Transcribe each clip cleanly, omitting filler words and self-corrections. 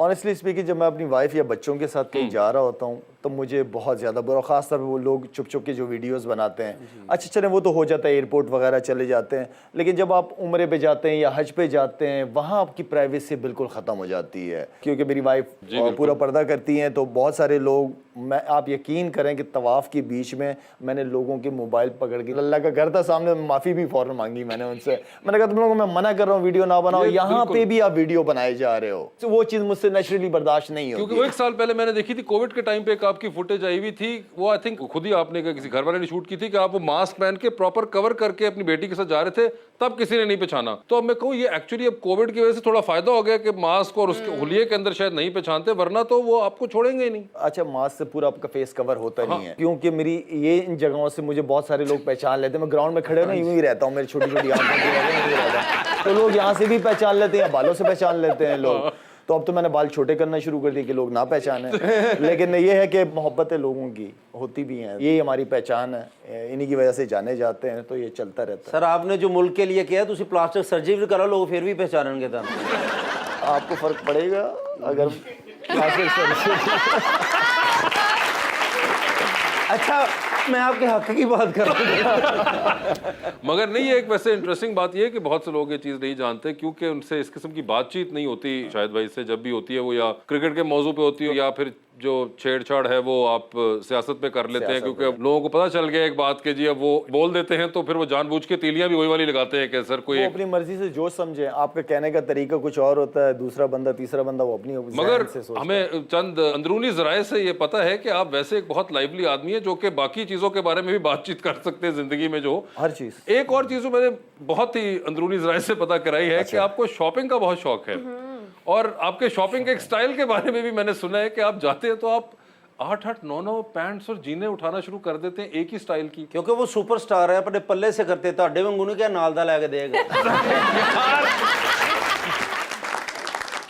Honestly speaking, जब मैं अपनी वाइफ या बच्चों के साथ कहीं जा रहा होता हूँ तो मुझे बहुत ज़्यादा बुरा, ख़ासतौर पर वो लोग चुप चुप के जो वीडियोस बनाते हैं, अच्छा चले वो तो हो जाता है, एयरपोर्ट वगैरह चले जाते हैं, लेकिन जब आप उम्रे पे जाते हैं या हज पे जाते हैं वहाँ आपकी प्राइवेसी बिल्कुल ख़त्म हो जाती है। क्योंकि मेरी वाइफ पूरा पर्दा करती हैं तो बहुत सारे लोग, आप यकीन करें कि तवाफ़ के बीच में मैंने लोगों के मोबाइल पकड़ के, अल्लाह का घर था सामने, माफ़ी भी फ़ौरन मांगी मैंने उनसे। मैंने कहा तुम लोगों को मैं मना कर रहा हूँ वीडियो ना बनाओ, यहाँ पे भी आप वीडियो बनाए जा रहे हो, तो वो चीज़ मुझसे नेचुरली बर्दाश्त नहीं होगी। क्योंकि वो 1 साल पहले मैंने देखी थी, कोविड के टाइम पे एक आपकी फुटेज आई हुई थी, वो आई थिंक खुद ही आपने किसी घर वाले ने शूट की थी कि आप वो मास्क पहन के प्रॉपर कवर करके अपनी बेटी के साथ जा रहे थे, तब किसी ने नहीं पहचाना। तो अब मैं कहूँ ये एक्चुअली अब कोविड की वजह से थोड़ा फायदा हो गया कि मास्क और उसके हुलिये के अंदर शायद नहीं पहचानते, वरना तो वो आपको छोड़ेंगे ही नहीं। अच्छा, मास्क से पूरा आपका फेस कवर होता नहीं है, क्योंकि मेरी ये इन जगहों से मुझे बहुत सारे लोग पहचान लेते हैं। मैं ग्राउंड में खड़े ना यूं ही रहता हूँ, मेरी छोटी छोटी आंखें, तो लोग यहाँ से भी पहचान लेते हैं, बालों से पहचान लेते हैं लोग। तो अब तो मैंने बाल छोटे करना शुरू कर दिए कि लोग ना पहचाने। लेकिन ये है कि मोहब्बतें लोगों की होती भी हैं, यही हमारी पहचान है, इन्हीं की वजह से जाने जाते हैं, तो ये चलता रहता है। सर आपने जो मुल्क के लिए किया तुसी प्लास्टिक सर्जरी करा, लोग फिर भी पहचानेंगे था। आपको फर्क पड़ेगा अगर प्लास्टिक सर्जरी अच्छा, मैं आपके हक की बात कर रहा हूँ। मगर नहीं, ये एक वैसे इंटरेस्टिंग बात ये है कि बहुत से लोग ये चीज़ नहीं जानते, क्योंकि उनसे इस किस्म की बातचीत नहीं होती शायद भाई से। जब भी होती है वो या क्रिकेट के मौजू पे होती है, या फिर जो छेड़छाड़ है वो आप सियासत पे कर लेते हैं, क्योंकि अब लोगों को पता चल गया एक बात के जी, अब वो बोल देते हैं तो फिर वो जानबूझ के तीलियां भी वही वाली लगाते हैं कि सर कोई अपनी मर्जी से जो समझे। आपका कहने का तरीका कुछ और होता है, दूसरा बंदा तीसरा बंदा वो अपनी मगर हमें चंद अंदरूनी जराए से ये पता है कि आप वैसे एक बहुत लाइवली आदमी है जो कि बाकी चीजों के बारे में भी बातचीत कर सकते हैं जिंदगी में, जो हर चीज। एक और चीज मैंने बहुत ही अंदरूनी जराए से पता कराई है कि आपको शॉपिंग का बहुत शौक है, और आपके शॉपिंग के एक स्टाइल के बारे में भी मैंने सुना है कि आप जाते हैं तो आप 8-8, 9-9 पैंट्स और जीने उठाना शुरू कर देते हैं एक ही स्टाइल की। क्योंकि वो सुपरस्टार है, अपने पल्ले से करते, ਤੁਹਾਡੇ ਵਾਂਗੂ नहीं क्या नाल दा लेके देगा।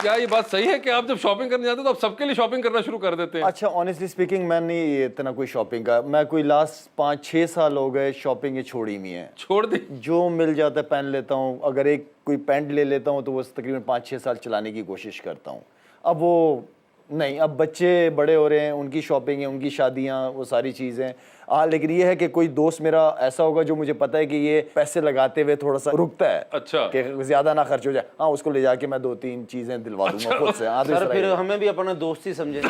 क्या ये बात सही है कि आप जब शॉपिंग करने जाते हैं तो आप सबके लिए शॉपिंग करना शुरू कर देते हैं? अच्छा, ऑनेस्टली स्पीकिंग मैं नहीं इतना कोई शॉपिंग का, मैं कोई लास्ट 5-6 साल हो गए शॉपिंग ये छोड़ी हुई है। छोड़ दी, जो मिल जाता है पहन लेता हूँ। अगर एक कोई पैंट ले लेता हूँ तो वो तकरीबन 5-6 साल चलाने की कोशिश करता हूँ। अब वो नहीं, अब बच्चे बड़े हो रहे हैं, उनकी शॉपिंग है, उनकी शादियाँ, वो सारी चीज़ें। हाँ, लेकिन ये है कि कोई दोस्त मेरा ऐसा होगा जो मुझे पता है कि ये पैसे लगाते हुए थोड़ा सा रुकता है, अच्छा, कि ज़्यादा ना खर्च हो जाए, हाँ उसको ले जाके मैं 2-3 चीज़ें दिलवा दूंगा खुद से। हाँ, सर फिर हमें भी अपना दोस्त ही समझे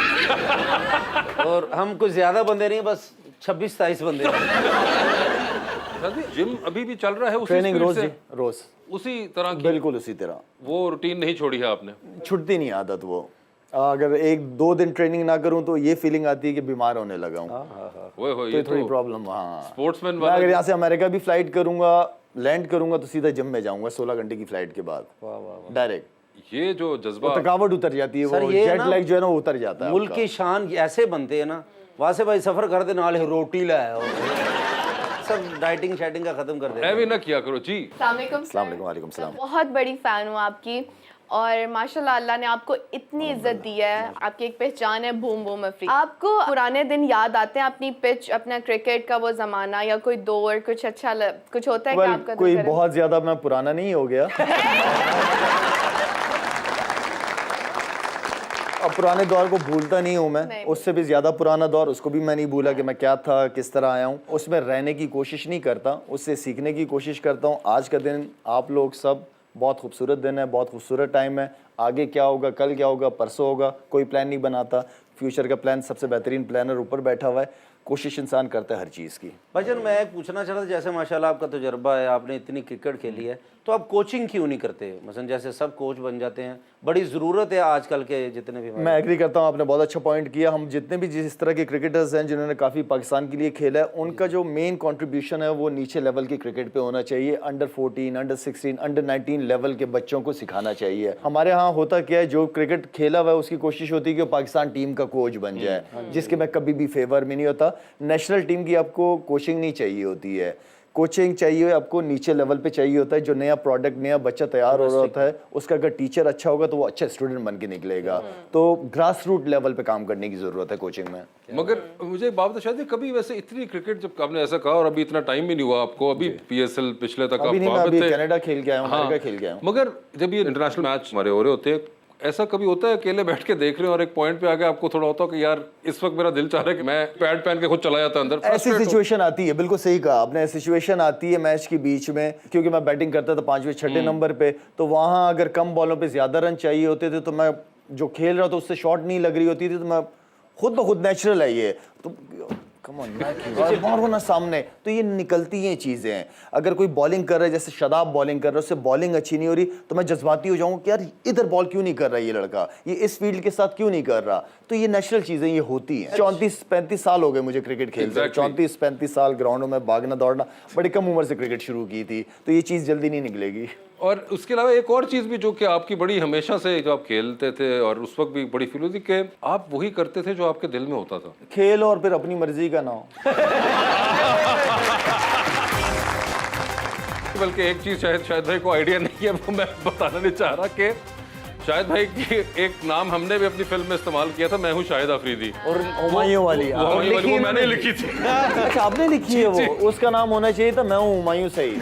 और हम कुछ ज्यादा बंदे नहीं, बस 26-27 बंदे। जिम अभी भी चल रहा है? उसी ट्रेनिंग स्पीड रोज से? रोज उसी तरह की? बिल्कुल उसी तरह। वो रूटीन नहीं छोड़ी है आपने? छुटती नहीं आदत वो। अगर 1-2 दिन ट्रेनिंग ना करूं तो ये फीलिंग आती है कि बीमार होने लगा हूं। ये थोड़ी प्रॉब्लम। हाँ, स्पोर्ट्समैन मैं अगर यहाँ से अमेरिका भी फ्लाइट करूंगा, लैंड करूंगा तो सीधा जिम में जाऊंगा 16 घंटे की फ्लाइट के बाद डायरेक्ट। ये जो जज्बा, थकावट उतर जाती है, वो जेट लैग जो है ना वो उतर जाता है। मुल्क की शान ऐसे बनते हैं ना, वहां से भाई सफर करते नाल रोटी लाया सब डाइटिंग शाइटिंग का खत्म कर देते। भी ना किया करो जी। अस्सलाम वालेकुम सलाम। बहुत बड़ी फैन हूँ आपकी, और माशाल्लाह अल्लाह ने आपको इतनी इज्जत दी है, आपकी एक पहचान है बूम बूम अफरीदी। आपको पुराने दिन याद आते हैं, अपनी पिच, अपना क्रिकेट का वो जमाना, या कोई दौर कुछ अच्छा कुछ होता है कि आपका कोई बहुत ज्यादा मैं पुराना नहीं हो गया। अब पुराने दौर को भूलता नहीं हूँ मैं, उससे भी ज्यादा पुराना दौर, उसको भी मैं नहीं भूला कि मैं क्या था, किस तरह आया हूँ। उसमें रहने की कोशिश नहीं करता, उससे सीखने की कोशिश करता हूँ। आज का दिन आप लोग सब, बहुत खूबसूरत दिन है, बहुत खूबसूरत टाइम है। आगे क्या होगा, कल क्या होगा, परसों होगा, कोई प्लान नहीं बनाता। फ्यूचर का प्लान सबसे बेहतरीन प्लानर ऊपर बैठा हुआ है, कोशिश इंसान करता है हर चीज़ की। भाईजान मैं एक पूछना चाहता था, जैसे माशाल्लाह आपका तजुर्बा है, आपने इतनी क्रिकेट खेली है, तो आप कोचिंग क्यों नहीं करते? मसलन जैसे सब कोच बन जाते हैं, बड़ी ज़रूरत है आजकल के जितने भी। मैं एग्री करता हूँ, आपने बहुत अच्छा पॉइंट किया। हम जितने भी जिस तरह के क्रिकेटर्स हैं जिन्होंने काफ़ी पाकिस्तान के लिए खेला है, उनका जो मेन कंट्रीब्यूशन है वो नीचे लेवल के क्रिकेट पे होना चाहिए। अंडर 14, अंडर 16, अंडर 19 लेवल के बच्चों को सिखाना चाहिए। हमारे यहाँ होता क्या है, जो क्रिकेट खेला हुआ है उसकी कोशिश होती है कि वो पाकिस्तान टीम का कोच बन जाए, जिसके मैं कभी भी फेवर में नहीं होता। नेशनल टीम की आपको कोचिंग नहीं चाहिए होती है, कोचिंग चाहिए आपको नीचे लेवल पे चाहिए होता है। जो नया प्रोडक्ट, नया बच्चा तैयार हो रहा होता है, उसका अगर टीचर अच्छा होगा तो वो अच्छा स्टूडेंट बन के निकलेगा। तो ग्रास रूट लेवल पे काम करने की जरूरत है कोचिंग में। मगर मुझे एक बात शायद कभी वैसे इतनी क्रिकेट, जब आपने ऐसा कहा, और अभी इतना टाइम भी नहीं हुआ आपको, अभी PSL पिछले तक अभी नहीं, मैं अभी कनाडा खेल के आया हूँ, अमेरिका खेल के आया हूँ। मगर जब ये इंटरनेशनल मैच हमारे हो रहे होते हैं, ऐसा कभी होता है अकेले बैठ के देख रहे हो और एक पॉइंट पे आके आपको थोड़ा होता हो कि यार इस वक्त मेरा दिल चाह रहा है कि मैं पैड पहन के खुद चला जाता अंदर? ऐसी Frustrate हो- सिचुएशन आती है, बिल्कुल सही कहा आपने, सिचुएशन आती है मैच के बीच में, क्योंकि मैं बैटिंग करता था 5वें 6ठे नंबर पे, तो वहां अगर कम बॉलों पे ज्यादा रन चाहिए होते थे तो मैं जो खेल रहा था उससे शॉट नहीं लग रही होती थी, तो मैं खुद ब खुद नेचुरल है ये तो कम ऑन मारो ना सामने, तो ये निकलती हैं चीजें हैं। अगर कोई बॉलिंग कर रहा है, जैसे शादाब बॉलिंग कर रहा है, उससे बॉलिंग अच्छी नहीं हो रही तो मैं जज्बाती हो जाऊंगा कि यार इधर बॉल क्यों नहीं कर रहा ये लड़का, ये इस फील्ड के साथ क्यों नहीं कर रहा। तो ये नेचुरल चीजें ये होती हैं। 34-35 साल हो गए मुझे क्रिकेट खेलते, 34-35 साल ग्राउंडों में भागना दौड़ना, बड़ी कम उम्र से क्रिकेट शुरू की थी, तो ये चीज जल्दी नहीं निकलेगी। और उसके अलावा एक और चीज भी जो कि आपकी बड़ी हमेशा से जो आप खेलते थे और उस वक्त भी बड़ी फील होती कि आप वही करते थे जो आपके दिल में होता था। खेल और फिर अपनी मर्जी का ना हो। बल्कि एक चीज शायद भाई को आइडिया नहीं है, वो मैं बताना नहीं चाह रहा कि शायद भाई की एक नाम हमने भी अपनी फिल्म में इस्तेमाल किया था, मैं हूँ शाहिद अफरीदी। और हुमायूं वाली वो हुमायूं वाली वो मैंने लिखी थी। अच्छा आपने लिखी है वो, उसका नाम होना चाहिए था मैं हूँ हुमायूं सईद।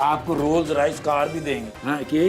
आपको रोल्स राइस कार भी देंगे। हाँ कि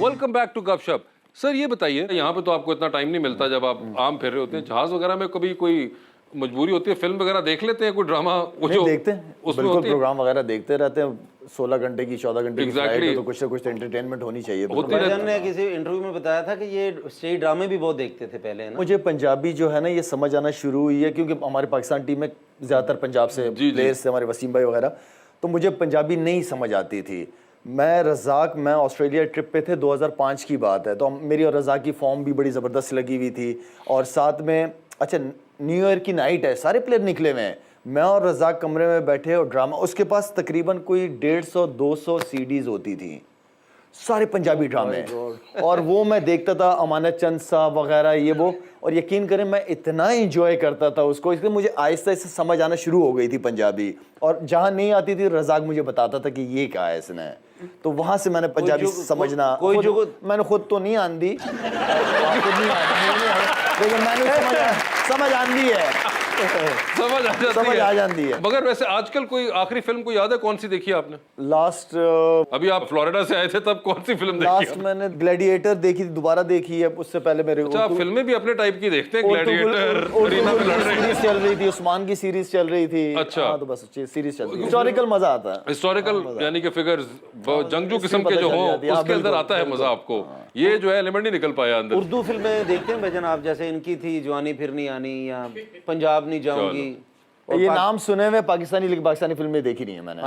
वेलकम बैक टू गपशप। सर ये बताइए, यहाँ पे तो आपको इतना टाइम नहीं मिलता जब आप आम फिर रहे होते हैं, जहाज वगैरह में कभी कोई मजबूरी होती है, फिल्म वगैरह देख लेते हैं, कोई ड्रामा वो जो देखते हैं, उसमें बिल्कुल होती है? प्रोग्राम वगैरह देखते रहते हैं। 16 घंटे की 14 घंटे की Exactly. फ्लाइट है, तो कुछ ना कुछ तो एंटरटेनमेंट होनी चाहिए। होती भाईजान ने किसी इंटरव्यू में बताया था कि ये स्टेज ड्रामे भी बहुत देखते थे पहले, है ना? मुझे पंजाबी जो है ना ये समझ आना शुरू हुई है, क्योंकि हमारे पाकिस्तान टीम में ज़्यादातर पंजाब से प्लेयर्स थे, हमारे वसीम भाई वगैरह, तो मुझे पंजाबी नहीं समझ आती थी। मैं रज़ाक, मैं ऑस्ट्रेलिया ट्रिप पे थे, 2005 की बात है, तो मेरी और रज़ाक की फॉर्म भी बड़ी ज़बरदस्त लगी हुई थी, और साथ में अच्छा न्यू ईयर की नाइट है, सारे प्लेयर निकले हुए हैं, मैं और रज़ाक कमरे में बैठे और ड्रामा, उसके पास तकरीबन कोई 150-200 सीडीज़ होती थी, सारे पंजाबी ड्रामे, और वो मैं देखता था, अमानत चंद साहब वगैरह ये वो, और यकीन करें मैं इतना इंजॉय करता था उसको, इसलिए मुझे आहिस्ता आहिस्ता समझ आना शुरू हो गई थी पंजाबी, और जहाँ नहीं आती थी रज़ाक मुझे बताता था कि ये क्या है इसने, तो वहाँ से मैंने पंजाबी समझना, मैंने खुद तो नहीं आंदी लेकिन मैंने समझ आंदी है, समझ आ जाती है। मगर वैसे आजकल कोई आखिरी फिल्म को याद है कौन सी देखी है आपने? लास्ट अभी आप फ्लोरिडा से आए थे तब कौन सी फिल्म देखी लास्ट है? मैंने ग्लैडिएटर देखी थी, दोबारा देखी है, उससे पहले मेरे अच्छा, आप फिल्में भी अपने टाइप की देखते हैं? ग्लैडिएटर, अरीना पे लड़ रहे हैं। सीरीज चल रही थी, उस्मान की सीरीज चल रही थी। अच्छा। हाँ, तो बस सीरीज चल रही है, हिस्टोरिकल मजा आता है। हिस्टोरिकल यानी कि फिगर्स जंगजू किस्म के पता जो चल हो जाती है, हाँ, उसके अंदर बिल्कुल, आता है मजा आपको, ये जो है एलिमेंट नहीं निकल पाया अंदर। उर्दू फिल्में देखते हैं भाईजान आप? जैसे इनकी थी जवानी फिर नहीं आनी या पंजाब नहीं जाऊंगी, ये नाम सुने हुए पाकिस्तानी, लेकिन पाकिस्तानी फिल्में देखी नहीं है मैंने।